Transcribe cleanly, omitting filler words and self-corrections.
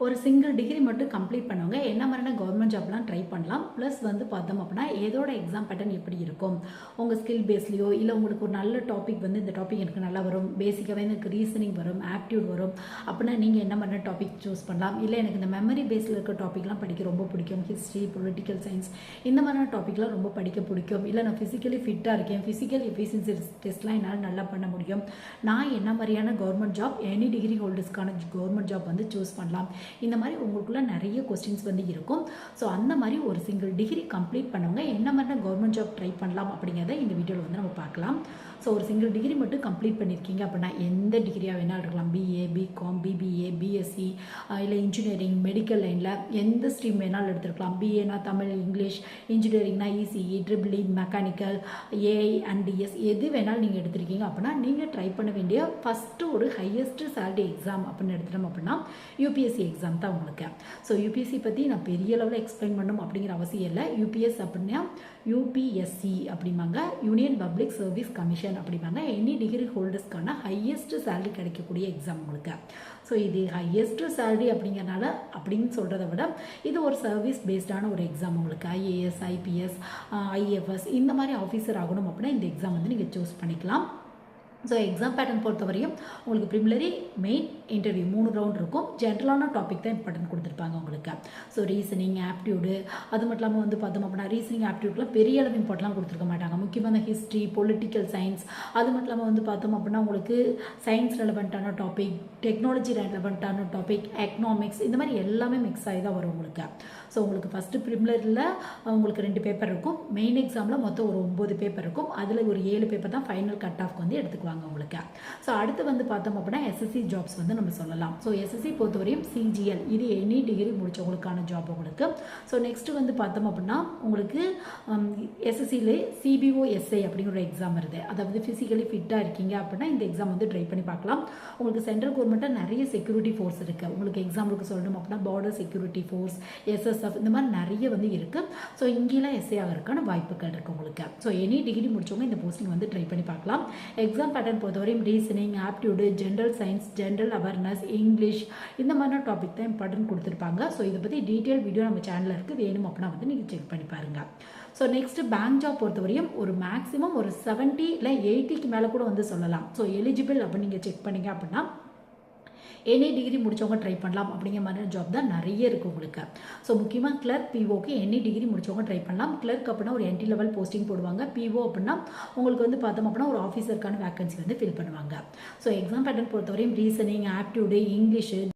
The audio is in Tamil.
ஒரு சிங்கிள் டிகிரி மட்டும் கம்ப்ளீட் பண்ணவங்க என்ன மாதிரியான கவர்மெண்ட் ஜாப்லாம் ட்ரை பண்ணலாம். ப்ளஸ் வந்து பார்த்தோம் அப்படின்னா ஏதோட எக்ஸாம் பேட்டர்ன் எப்படி இருக்கும், உங்கள் ஸ்கில் பேஸ்லையோ இல்லை உங்களுக்கு ஒரு நல்ல டாபிக் வந்து இந்த டாபிக் எனக்கு நல்லா வரும், பேசிக்காகவே எனக்கு ரீசனிங் வரும், ஆப்டியூட் வரும் அப்படின்னா நீங்கள் என்ன மாதிரியான டாபிக் சூஸ் பண்ணலாம். இல்லை எனக்கு இந்த மெமரி பேஸில் இருக்க டாபிக்லாம் படிக்க ரொம்ப பிடிக்கும், ஹிஸ்ட்ரி, பொலிட்டிக்கல் சயின்ஸ் இந்த மாதிரியான டாபிக்லாம் ரொம்ப படிக்க பிடிக்கும். இல்லை நான் ஃபிசிக்கலி ஃபிட்டாக இருக்கேன், ஃபிசிக்கல் எஃபிஷியன்சி டெஸ்ட்லாம் என்னால் நல்லா பண்ண முடியும், நான் என்ன மாதிரியான கவர்மெண்ட் ஜாப், எனி டிகிரி ஹோல்டர்ஸ்க்கான கவர்மெண்ட் ஜாப் வந்து சூஸ் பண்ணலாம். இந்த மாதிரி உங்களுக்குள்ள நிறைய கொஸ்டின்ஸ் வந்து இருக்கும். ஸோ அந்த மாதிரி ஒரு சிங்கிள் டிகிரி கம்ப்ளீட் பண்ணவங்க என்ன மாதிரி கவர்மெண்ட் ஜாப் ட்ரை பண்ணலாம் அப்படிங்கிறத இந்த வீடியோவில் வந்து நம்ம பார்க்கலாம். ஸோ ஒரு சிங்கிள் டிகிரி மட்டும் கம்ப்ளீட் பண்ணியிருக்கீங்க அப்படின்னா எந்த டிகிரியாக வேணாலும் இருக்கலாம், பிஏ, பிகாம், பிபிஏ, பிஎஸ்சி, இல்லை இன்ஜினியரிங், மெடிக்கல் லைனில் எந்த ஸ்ட்ரீம் வேணாலும் எடுத்துருக்கலாம். பிஏனா தமிழ், இங்கிலீஷ், இன்ஜினியரிங்னா ECE, triple E, mechanical, AI and DS எது வேணாலும் நீங்கள் எடுத்திருக்கீங்க அப்படின்னா நீங்கள் ட்ரை பண்ண வேண்டிய ஃபஸ்ட்டு ஒரு ஹையஸ்ட் சேலரி எக்ஸாம் அப்படின்னு எடுத்துட்டோம் அப்படின்னா யூபிஎஸ்சி எக்ஸாம் தான் உங்களுக்கு. ஸோ யூபிஎஸ்சி பற்றி நான் பெரிய லெவலில் எக்ஸ்பிளைன் பண்ணணும் அப்படிங்கிற அவசியம் இல்லை. யூபிஎஸ் அப்படின்னா யூபிஎஸ்சி அப்படிம்பாங்க, யூனியன் பப்ளிக் சர்வீஸ் கமிஷன் அப்படிம்பாங்க. எனி டிகிரி ஹோல்டர்ஸ்க்கான ஹையஸ்ட் சேலரி கிடைக்கக்கூடிய எக்ஸாம் உங்களுக்கு. ஸோ இது ஹையஸ்ட் சேலரி அப்படிங்கிறனால அப்படின்னு சொல்கிறத விட இது ஒரு சர்வீஸ் பேஸ்டான ஒரு எக்ஸாம் உங்களுக்கு. ஐஏஎஸ், ஐபிஎஸ், ஐஎஃப்எஸ் இந்த மாதிரி ஆஃபீஸர் ஆகணும் அப்படின்னா இந்த எக்ஸாம் வந்து நீங்கள் சூஸ் பண்ணிக்கலாம். ஸோ எக்ஸாம் பேட்டர்ன் பொறுத்தவரையும் உங்களுக்கு ப்ரிலிமினரி, மெயின், இன்டர்வியூ 3 ரவுண்ட் இருக்கும். ஜென்ரலான டாபிக் தான் இம்பார்ட்டன்ட் கொடுத்துருப்பாங்க உங்களுக்கு. ஸோ ரீசனிங், ஆப்டியூடு, அது மட்டும் இல்லாமல் வந்து பார்த்தோம் அப்படின்னா ரீசனிங், ஆப்டியூட்லாம் பெரிய அளவு இம்பார்ட்லாம் கொடுத்துருக்க மாட்டாங்க. முக்கியமான ஹிஸ்ட்ரி, பொலிட்டிக்கல் சயின்ஸ், அது மட்டும் இல்லாமல் வந்து பார்த்தோம் அப்படின்னா உங்களுக்கு சயின்ஸ் ரெலவெண்ட்டான டாபிக், டெக்னாலஜி ரெலவெண்ட்டான டாபிக், எக்கனாமிக்ஸ் இந்த மாதிரி எல்லாமே மிக்ஸ் ஆகி தான் வரும் உங்களுக்கு. ஸோ உங்களுக்கு ஃபஸ்ட்டு ப்ரிலிமினரியில் உங்களுக்கு 2 பேப்பர் இருக்கும், மெயின் எக்ஸாமில் மொத்தம் ஒரு 9 பேப்பர் இருக்கும். அதில் ஒரு 7 பேப்பர் தான் ஃபைனல் கட் ஆஃப்க்கு வந்து எடுத்துக்குவாங்க உங்களுக்கு. ஸோ அடுத்து வந்து பார்த்தோம் அப்படின்னா எஸ்எஸ்சி ஜாப்ஸ் வந்து நம்ம சொல்லலாம். ஸோ எஸ்எஸ்சி பொறுத்தவரையும் சிஜிஎல் இது எனி டிகிரி முடிச்சவங்களுக்கான ஜாப் உங்களுக்கு. ஸோ நெக்ஸ்ட் வந்து பார்த்தோம் அப்படின்னா உங்களுக்கு எஸ்எஸ்சிலே சிபிஓஎஸ்ஐ அப்படிங்கிற ஒரு எக்ஸாம் வருது. அதாவது ஃபிசிக்கலி ஃபிட்டாக இருக்கீங்க அப்படின்னா இந்த எக்ஸாம் வந்து ட்ரை பண்ணி பார்க்கலாம். உங்களுக்கு சென்ட்ரல் கவர்மெண்ட்டில் நிறைய செக்யூரிட்டி ஃபோர்ஸ் இருக்குது. உங்களுக்கு எக்ஸாம்பிளுக்கு சொல்லணும் அப்படின்னா பார்டர் செக்யூரிட்டி ஃபோர்ஸ், எஸ்எஸ்எஃப் இந்த மாதிரி நிறைய வந்து இருக்குது. ஸோ இங்கெல்லாம் எஸ்ஐ ஆகிறதுக்கான வாய்ப்புகள் இருக்குது உங்களுக்கு. ஸோ எனி டிகிரி முடிச்சவங்க இந்த போஸ்டிங் வந்து ட்ரை பண்ணி பார்க்கலாம். எக்ஸாம் பேட்டர்ன் பொறுத்தவரையும் reasoning, aptitude, general science, general awareness, English இந்த மாதிரியான டாபிக் தான் இம்பார்ட்டன்ட் கொடுத்துருப்பாங்க. ஸோ இதை பற்றி டீட்டெயில் வீடியோ நம்ம சேனலில் இருக்குது, வேணும் அப்படின்னா வந்து நீங்கள் செக் பண்ணி பாருங்கள். ஸோ நெக்ஸ்ட் பேங்க் ஜாப் பொறுத்தவரையும் ஒரு மேக்ஸிமம் ஒரு 70 இல்லை 80க்கு மேலே கூட வந்து சொல்லலாம். ஸோ எலிஜிபிள் அப்படின்னு நீங்கள் செக் பண்ணிங்க அப்படின்னா எனி டிகிரி முடிச்சவங்க ட்ரை பண்ணலாம் அப்படிங்கிற மாதிரியான ஜாப் தான் நிறைய இருக்குது உங்களுக்கு. ஸோ முக்கியமாக கிளர்க், பிஓக்கு எனி டிகிரி முடிச்சவங்க ட்ரை பண்ணலாம். கிளர்க் அப்படின்னா ஒரு என்ட்ரி லெவல் போஸ்டிங் போடுவாங்க. பிஓ அப்படின்னா உங்களுக்கு வந்து பார்த்தோம் அப்படின்னா ஒரு ஆஃபீஸருக்கான வேகன்சி வந்து ஃபில் பண்ணுவாங்க. ஸோ எக்ஸாம் பேட்டர்ன் பொறுத்தவரையும் ரீசனிங், ஆப்டியூடு, இங்கிலீஷு,